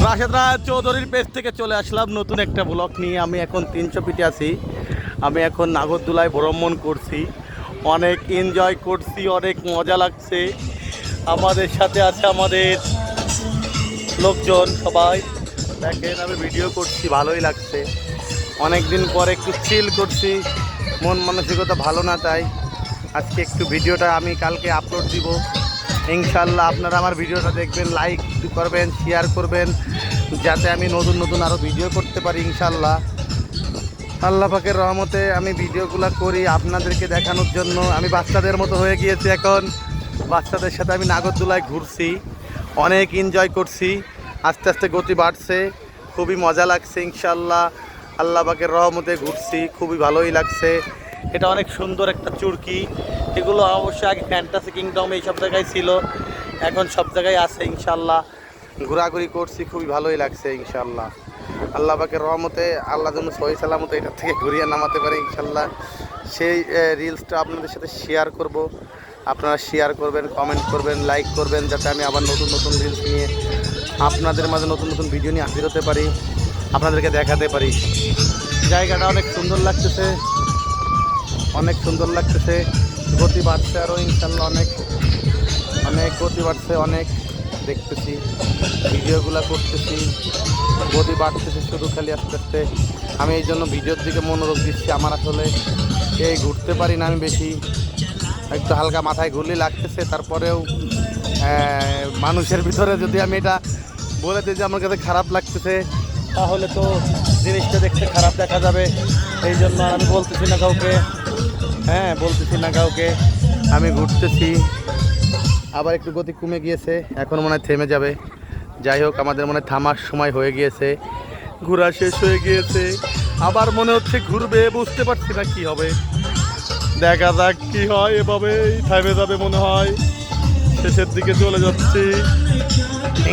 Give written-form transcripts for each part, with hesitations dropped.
রাশেদ রায় চৌধুরীর পেজ থেকে চলে আসলাম নতুন একটা ব্লগ নিয়ে। আমি এখন 300 ফিটে আছি। আমি এখন নাগরদোলায় ভ্রমণ করছি, অনেক এনজয় করছি, অনেক মজা লাগছে। আমাদের সাথে আছে আমাদের লোকজন সবাই। দেখেন আমি ভিডিও করছি, ভালোই লাগছে। অনেক দিন পরে একটু চিল করছি, মন মানসিকতা ভালো না, তাই আজকে একটু ভিডিওটা আমি কালকে আপলোড দিব ইনশাল্লাহ। আপনারা আমার ভিডিওটা দেখবেন, লাইক করবেন, শেয়ার করবেন, যাতে আমি নতুন নতুন আরও ভিডিও করতে পারি ইনশাল্লাহ। আল্লাহ পাকের রহমতে আমি ভিডিওগুলো করি আপনাদেরকে দেখানোর জন্য। আমি বাচ্চাদের মতো হয়ে গিয়েছি এখন, বাচ্চাদের সাথে আমি নাগরদোলায় ঘুরছি, অনেক এনজয় করছি। আস্তে আস্তে গতি বাড়ছে, খুবই মজা লাগছে ইনশাল্লাহ। আল্লাহ পাকের রহমতে ঘুরছি, খুবই ভালোই লাগছে। এটা অনেক সুন্দর একটা চুরকি। এগুলো অবশ্যই আগে ফ্যান্টাসি কিংডম এইসব জায়গায় ছিল, এখন সব জায়গায় আছে ইনশাল্লাহ। ঘোরাঘুরি করছি, খুবই ভালোই লাগছে ইনশাল্লাহ। আল্লাহ পাকের রহমতে আল্লাহ যেন সহি সালামতে এটার থেকে ঘুরিয়ে নামাতে পারে ইনশাল্লাহ। সেই রিলসটা আপনাদের সাথে শেয়ার করব। আপনারা শেয়ার করবেন, কমেন্ট করবেন, লাইক করবেন, যাতে আমি আবার নতুন নতুন রিলস নিয়ে আপনাদের মাঝে নতুন নতুন ভিডিও নিয়ে হাজির হতে পারি, আপনাদেরকে দেখাতে পারি। জায়গাটা অনেক সুন্দর লাগতেছে, অনেক সুন্দর লাগতেছে। গতি বাড়ছে আরও ইনশাল্লাহ, অনেক অনেক গতি বাড়ছে, অনেক দেখতেছি, ভিডিওগুলো করতেছি, গতি বাড়তেছে শুধু খালি আস্তে আস্তে। আমি এই জন্য ভিডিওর দিকে মনোযোগ দিচ্ছি। আমার আসলে এই ঘুরতে পারি না আমি বেশি, একটু হালকা মাথায় ঘুরলি লাগতেছে। তারপরেও মানুষের ভিতরে যদি আমি এটা বলে দিই যে আমার কাছে খারাপ লাগতেছে, তাহলে তো জিনিসটা দেখতে খারাপ দেখা যাবে। এই জন্য আমি বলতেছি না কাউকে, বলতেছি না কাউকে। আমি ঘুরতেছি, আবার একটু গতি কমে গিয়েছে, এখন মনে হয় থেমে যাবে। যাই হোক, আমাদের মনে হয় থামার সময় হয়ে গিয়েছে, ঘোরা শেষ হয়ে গিয়েছে। আবার মনে হচ্ছে ঘুরবে, বুঝতে পারছি না কি হবে। দেখা যাক কি হয়। এভাবেই থেমে যাবে মনে হয়, শেষের দিকে চলে যাচ্ছি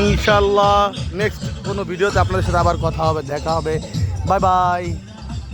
ইনশাল্লাহ। নেক্সট কোনো ভিডিওতে আপনাদের সাথে আবার কথা হবে, দেখা হবে। Bye bye.